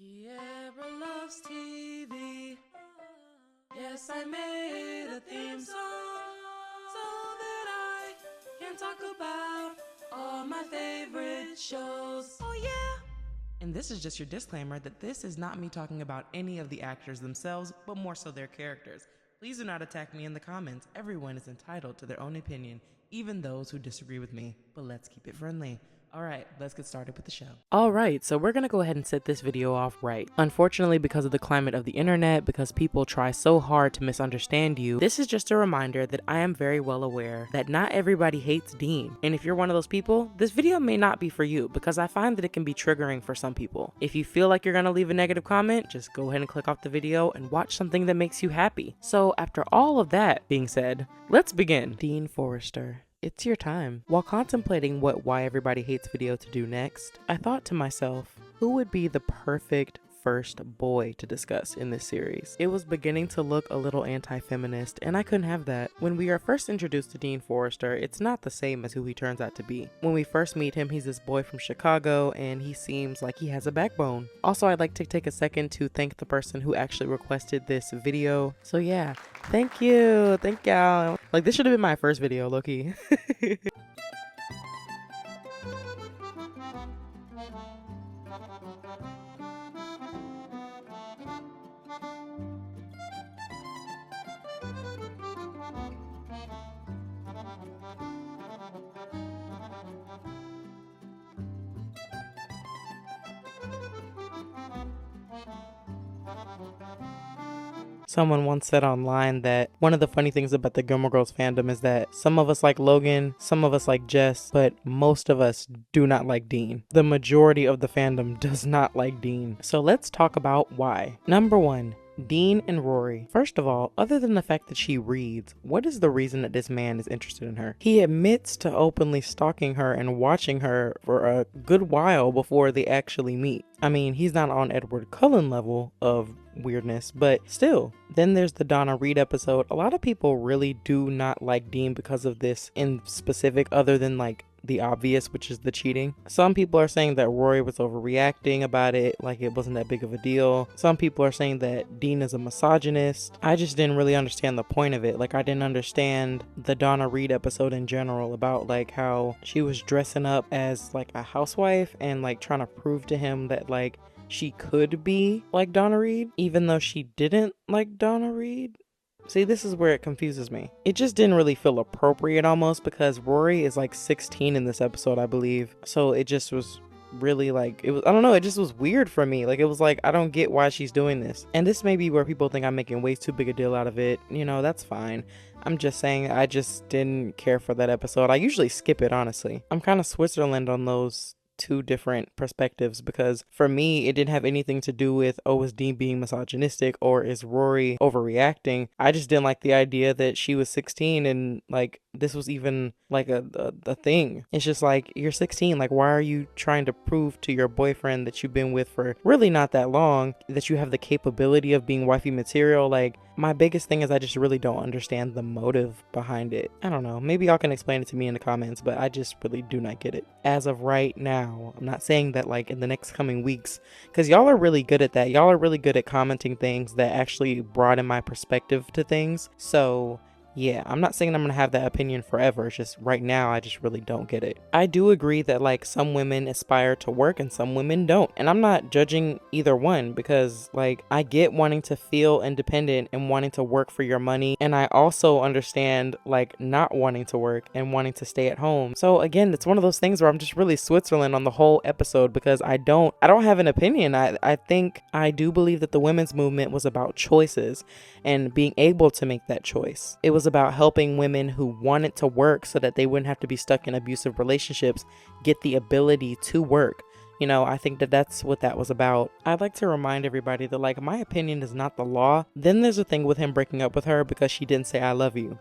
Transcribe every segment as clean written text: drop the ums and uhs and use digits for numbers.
Kiera loves TV. Yes, I made a theme song so that I can talk about all my favorite shows. Oh, yeah. And this is just your disclaimer that this is not me talking about any of the actors themselves, but more so their characters. Please do not attack me in the comments. Everyone is entitled to their own opinion, even those who disagree with me. But let's keep it friendly. Alright, let's get started with the show. Alright, so we're gonna go ahead and set this video off right. Unfortunately, because of the climate of the internet, because people try so hard to misunderstand you, this is just a reminder that I am very well aware that not everybody hates Dean. And if you're one of those people, this video may not be for you, because I find that it can be triggering for some people. If you feel like you're gonna leave a negative comment, just go ahead and click off the video and watch something that makes you happy. So after all of that being said, let's begin. Dean Forrester. It's your time. While contemplating what Why Everybody Hates video to do next, I thought to myself, who would be the perfect first boy to discuss in this series? It was beginning to look a little anti-feminist, and I couldn't have that. When we are first introduced to Dean Forrester, it's not the same as who he turns out to be. When we first meet him, he's this boy from Chicago, and he seems like he has a backbone. Also, I'd like to take a second to thank the person who actually requested this video. So yeah, thank you. Thank y'all. Like, this should have been my first video, low-key. Someone once said online that one of the funny things about the Gilmore Girls fandom is that some of us like Logan, some of us like Jess, but most of us do not like Dean. The majority of the fandom does not like Dean. So let's talk about why. Number one, Dean and Rory. First of all, other than the fact that she reads, what is the reason that this man is interested in her? He admits to openly stalking her and watching her for a good while before they actually meet. I mean, he's not on Edward Cullen level of weirdness, but still. Then there's the Donna Reed episode. A lot of people really do not like Dean because of this in specific, other than like the obvious, which is the cheating. Some people are saying that Rory was overreacting about it, like it wasn't that big of a deal. Some people are saying that Dean is a misogynist. I just didn't really understand the point of it. Like, I didn't understand the Donna Reed episode in general about like how she was dressing up as like a housewife and like trying to prove to him that like she could be like Donna Reed, even though she didn't like Donna Reed. See, this is where it confuses me. It just didn't really feel appropriate almost, because Rory is like 16 in this episode, I believe. So it just was really like, it was, I don't know, it just was weird for me. Like, it was like, I don't get why she's doing this. And this may be where people think I'm making way too big a deal out of it. You know, that's fine. I'm just saying, I just didn't care for that episode. I usually skip it, honestly. I'm kind of Switzerland on those two different perspectives, because for me it didn't have anything to do with, oh, is Dean being misogynistic or is Rory overreacting. I just didn't like the idea that she was 16 and like this was even like a thing. It's just like, you're 16, like why are you trying to prove to your boyfriend that you've been with for really not that long that you have the capability of being wifey material? Like, my biggest thing is I just really don't understand the motive behind it. I don't know, maybe y'all can explain it to me in the comments, but I just really do not get it. As of right now, I'm not saying that like in the next coming weeks, because y'all are really good at that. Y'all are really good at commenting things that actually broaden my perspective to things. So yeah, I'm not saying I'm gonna have that opinion forever. It's just right now I just really don't get it. I do agree that like some women aspire to work and some women don't, and I'm not judging either one, because like I get wanting to feel independent and wanting to work for your money, and I also understand like not wanting to work and wanting to stay at home. So again, it's one of those things where I'm just really Switzerland on the whole episode, because I don't have an opinion. I think I do believe that the women's movement was about choices and being able to make that choice. It was about helping women who wanted to work so that they wouldn't have to be stuck in abusive relationships get the ability to work. You know, I think that that's what that was about. I'd like to remind everybody that like my opinion is not the law. Then there's a thing with him breaking up with her because she didn't say I love you.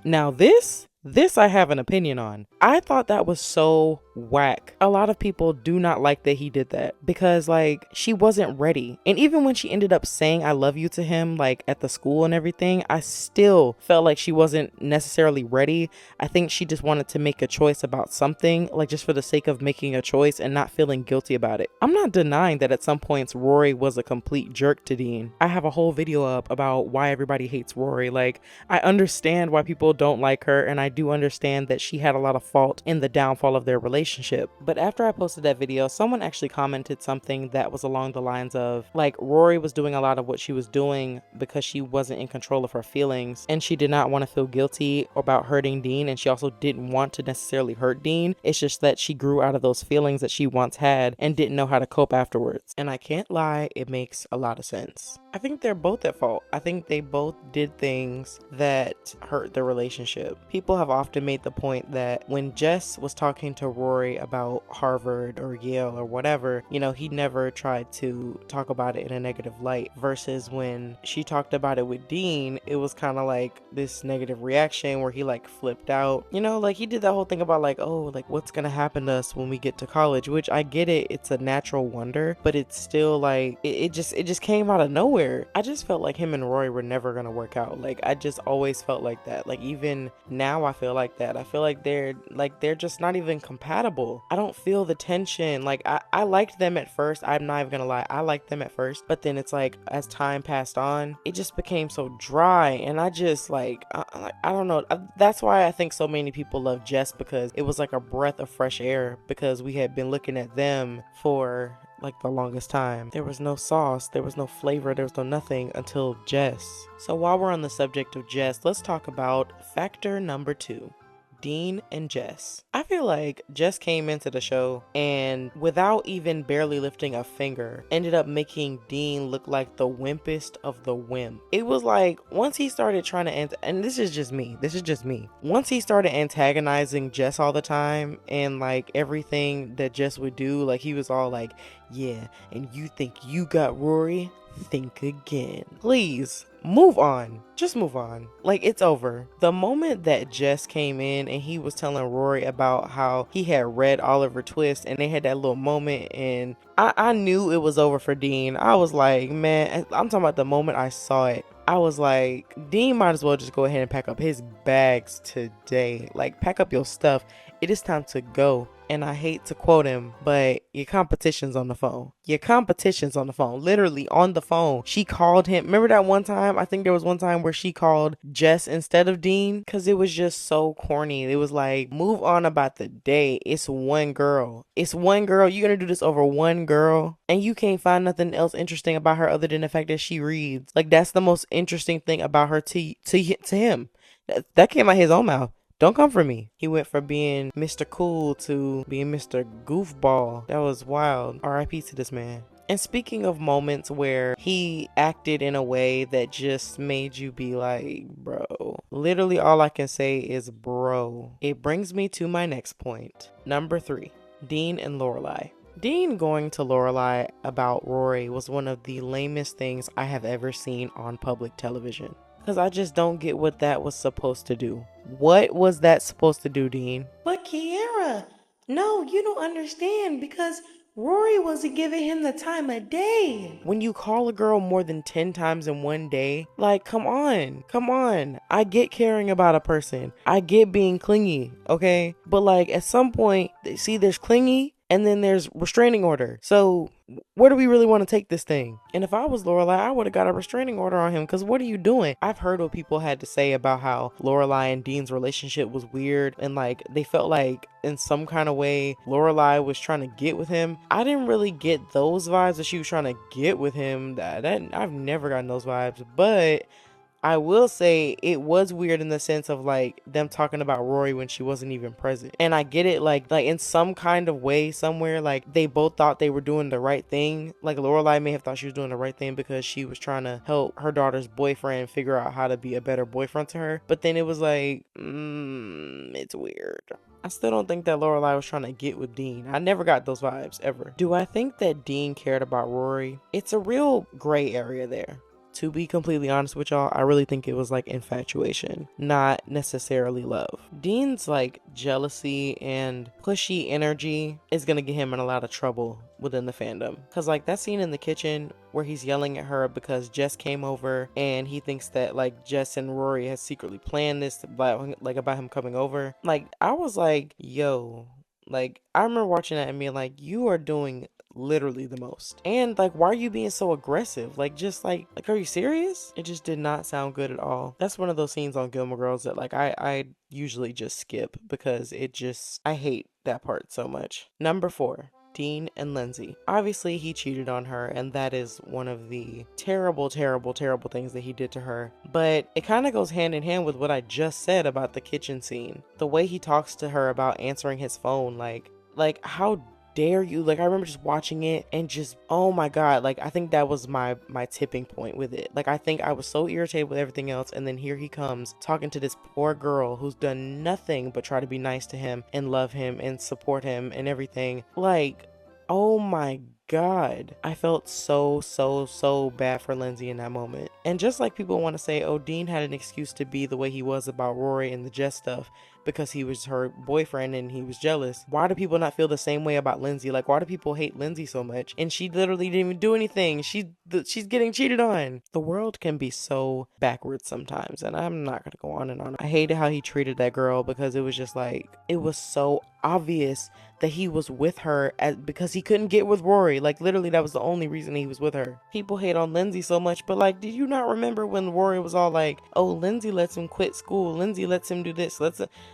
Now this This I have an opinion on. I thought that was so whack. A lot of people do not like that he did that because like she wasn't ready. And even when she ended up saying I love you to him like at the school and everything, I still felt like she wasn't necessarily ready. I think she just wanted to make a choice about something, like just for the sake of making a choice and not feeling guilty about it. I'm not denying that at some points Rory was a complete jerk to Dean. I have a whole video up about why everybody hates Rory. Like, I understand why people don't like her, and I do understand that she had a lot of fault in the downfall of their relationship. But after I posted that video, someone actually commented something that was along the lines of, like, Rory was doing a lot of what she was doing because she wasn't in control of her feelings, and she did not want to feel guilty about hurting Dean, and she also didn't want to necessarily hurt Dean. It's just that she grew out of those feelings that she once had and didn't know how to cope afterwards. And I can't lie, it makes a lot of sense. I think they're both at fault. I think they both did things that hurt the relationship. People have often made the point that when Jess was talking to Rory about Harvard or Yale or whatever, you know, he never tried to talk about it in a negative light, versus when she talked about it with Dean, it was kind of like this negative reaction where he like flipped out. You know, like he did that whole thing about like, oh, like what's gonna happen to us when we get to college, which I get it, it's a natural wonder, but it's still like it just came out of nowhere. I just felt like him and Rory were never gonna work out. Like I just always felt like that. Like even now I feel like that. I feel like they're just not even compatible. I don't feel the tension. Like I liked them at first. I'm not even gonna lie. I liked them at first, but then it's like as time passed on, it just became so dry, and I just like I don't know. That's why I think so many people love Jess, because it was like a breath of fresh air, because we had been looking at them for like the longest time. There was no sauce, there was no flavor, there was no nothing until Jess. So while we're on the subject of Jess, let's talk about factor number 2. Dean and Jess. I feel like Jess came into the show and without even barely lifting a finger, ended up making Dean look like the wimpest of the wimp. It was like once he started trying to, and this is just me, once he started antagonizing Jess all the time and like everything that Jess would do, like he was all like, yeah, and you think you got Rory? Think again. Please. Move on. Just move on. Like, it's over. The moment that Jess came in and he was telling Rory about how he had read Oliver Twist and they had that little moment, and I knew it was over for Dean. I was like, man, I'm talking about the moment I saw it. I was like, Dean might as well just go ahead and pack up his bags today. Like, pack up your stuff. It is time to go. And I hate to quote him, but your competition's on the phone. Your competition's on the phone. Literally on the phone. She called him. Remember that one time? I think there was one time where she called Jess instead of Dean, because it was just so corny. It was like, move on about the day. It's one girl. It's one girl. You're going to do this over one girl, and you can't find nothing else interesting about her other than the fact that she reads. Like, that's the most interesting thing about her to him. That came out his own mouth. Don't come for me. He went from being Mr. Cool to being Mr. Goofball. That was wild. R.I.P. to this man. And speaking of moments where he acted in a way that just made you be like, bro. Literally all I can say is bro. It brings me to my next point. Number 3. Dean and Lorelai. Dean going to Lorelai about Rory was one of the lamest things I have ever seen on public television. Because I just don't get what that was supposed to do. What was that supposed to do, Dean? But Kiara, no, you don't understand, because Rory wasn't giving him the time of day. When you call a girl more than 10 times in one day, like, come on. I get caring about a person. I get being clingy, okay? But like, at some point, see, there's clingy, and then there's restraining order. So where do we really want to take this thing? And if I was Lorelai, I would have got a restraining order on him, because what are you doing? I've heard what people had to say about how Lorelai and Dean's relationship was weird, and like they felt like in some kind of way Lorelai was trying to get with him. I didn't really get those vibes that she was trying to get with him. That I've never gotten those vibes, but I will say it was weird in the sense of like them talking about Rory when she wasn't even present. And I get it, like in some kind of way somewhere, like they both thought they were doing the right thing. Like Lorelai may have thought she was doing the right thing because she was trying to help her daughter's boyfriend figure out how to be a better boyfriend to her. But then it was like, it's weird. I still don't think that Lorelai was trying to get with Dean. I never got those vibes, ever. Do I think that Dean cared about Rory? It's a real gray area there. to be completely honest with y'all, I really think it was like infatuation, not necessarily love. Dean's like jealousy and pushy energy is gonna get him in a lot of trouble within the fandom. Cause like that scene in the kitchen where he's yelling at her because Jess came over and he thinks that like Jess and Rory has secretly planned this about him coming over. Like I was like, yo, like I remember watching that and being like, you are doing literally the most. And like, why are you being so aggressive? Like, just like are you serious? It just did not sound good at all. That's one of those scenes on Gilmore Girls that like I usually just skip because I hate that part so much. Number 4. Dean and Lindsay. Obviously, he cheated on her, and that is one of the terrible, terrible, terrible things that he did to her. But it kind of goes hand in hand with what I just said about the kitchen scene. The way he talks to her about answering his phone, like how dare you? Like I remember just watching it and just, oh my god, like I think that was my tipping point with it. Like I think I was so irritated with everything else, and then here he comes talking to this poor girl who's done nothing but try to be nice to him and love him and support him and everything. Like, oh my god, I felt so bad for Lindsay in that moment. And just like people want to say, oh, Dean had an excuse to be the way he was about Rory and the Jess stuff because he was her boyfriend and he was jealous, why do people not feel the same way about Lindsay? Like, why do people hate Lindsay so much? And she literally didn't even do anything. She's getting cheated on. The world can be so backwards sometimes, and I'm not gonna go on and on. I hated how he treated that girl because it was just like, it was so obvious that he was with her because he couldn't get with Rory. Like literally that was the only reason he was with her. People hate on Lindsay so much, but like, did you not remember when Rory was all like, oh, Lindsay lets him quit school, Lindsay lets him do this,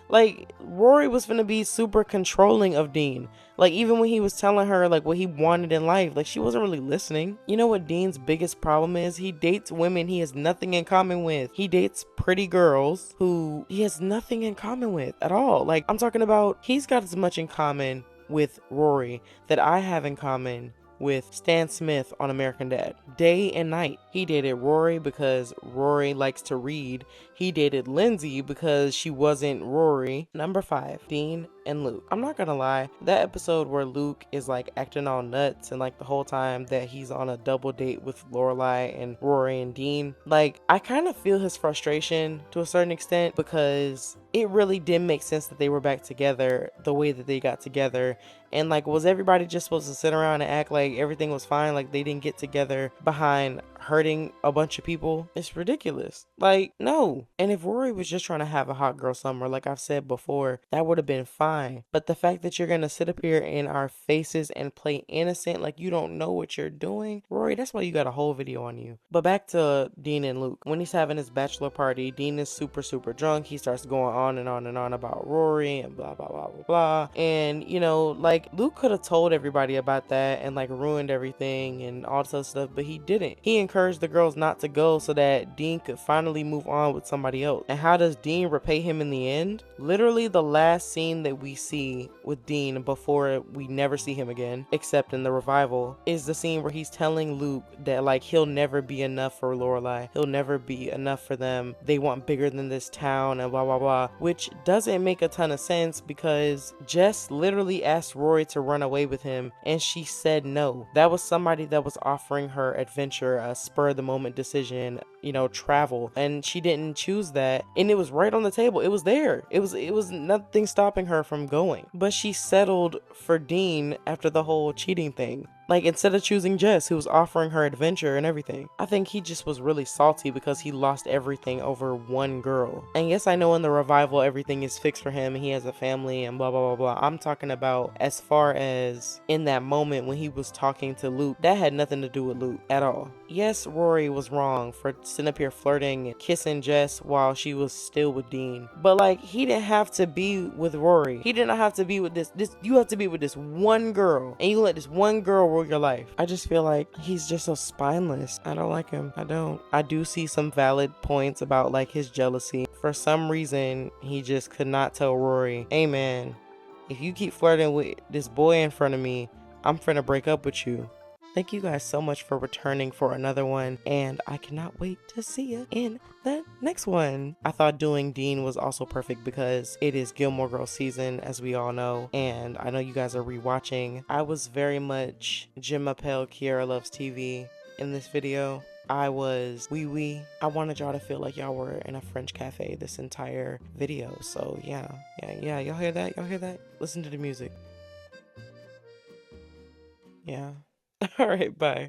like Rory was gonna be super controlling of Dean. Like even when he was telling her like what he wanted in life, like she wasn't really listening. You know what Dean's biggest problem is? He dates women he has nothing in common with. He dates pretty girls who he has nothing in common with at all. Like I'm talking about, he's got as much in common with Rory that I have in common with Stan Smith on American Dad. Day and night. He dated Rory because Rory likes to read. He dated Lindsay because she wasn't Rory. Number 5, Dean and Luke. I'm not gonna lie, that episode where Luke is like acting all nuts and like the whole time that he's on a double date with Lorelai and Rory and Dean, like I kind of feel his frustration to a certain extent because it really did make sense that they were back together the way that they got together. And like, was everybody just supposed to sit around and act like everything was fine, like they didn't get together behind hurting a bunch of people? It's ridiculous. Like, no. And if Rory was just trying to have a hot girl summer, like I've said before, that would have been fine. But the fact that you're gonna sit up here in our faces and play innocent like you don't know what you're doing, Rory, that's why you got a whole video on you. But back to Dean and Luke. When he's having his bachelor party, Dean is super drunk. He starts going on and on about Rory and blah blah blah blah blah. And you know, like Luke could have told everybody about that and like ruined everything and all this other stuff, but he didn't. He encouraged the girls not to go so that Dean could finally move on with somebody else. And how does Dean repay him in the end? Literally the last scene that we see with Dean before we never see him again, except in the revival, is the scene where he's telling Luke that like he'll never be enough for Lorelai. He'll never be enough for them. They want bigger than this town and blah blah blah, which doesn't make a ton of sense because Jess literally asked Rory to run away with him and she said no. That was somebody that was offering her adventure, a spur of the moment decision, you know, travel, and she didn't choose that. And it was right on the table. It was there. It was nothing stopping her from going. But she settled for Dean after the whole cheating thing. Like, instead of choosing Jess, who was offering her adventure and everything. I think he just was really salty because he lost everything over one girl. And yes, I know in the revival, everything is fixed for him. He has a family and blah, blah, blah, blah. I'm talking about as far as in that moment when he was talking to Luke, that had nothing to do with Luke at all. Yes, Rory was wrong for sitting up here flirting and kissing Jess while she was still with Dean. But like, he didn't have to be with Rory. He did not have to be with this. You have to be with this one girl. And you let this one girl rule your life. I just feel like he's just so spineless. I don't like him. I don't. I do see some valid points about like his jealousy. For some reason, he just could not tell Rory, hey man, if you keep flirting with this boy in front of me, I'm finna break up with you. Thank you guys so much for returning for another one, and I cannot wait to see you in the next one. I thought doing Dean was also perfect because it is Gilmore Girls season, as we all know, and I know you guys are rewatching. I was very much Jim Appel, Kiara Loves TV in this video. I was wee wee. I wanted y'all to feel like y'all were in a French cafe this entire video. So yeah. Y'all hear that? Y'all hear that? Listen to the music. Yeah. All right, bye.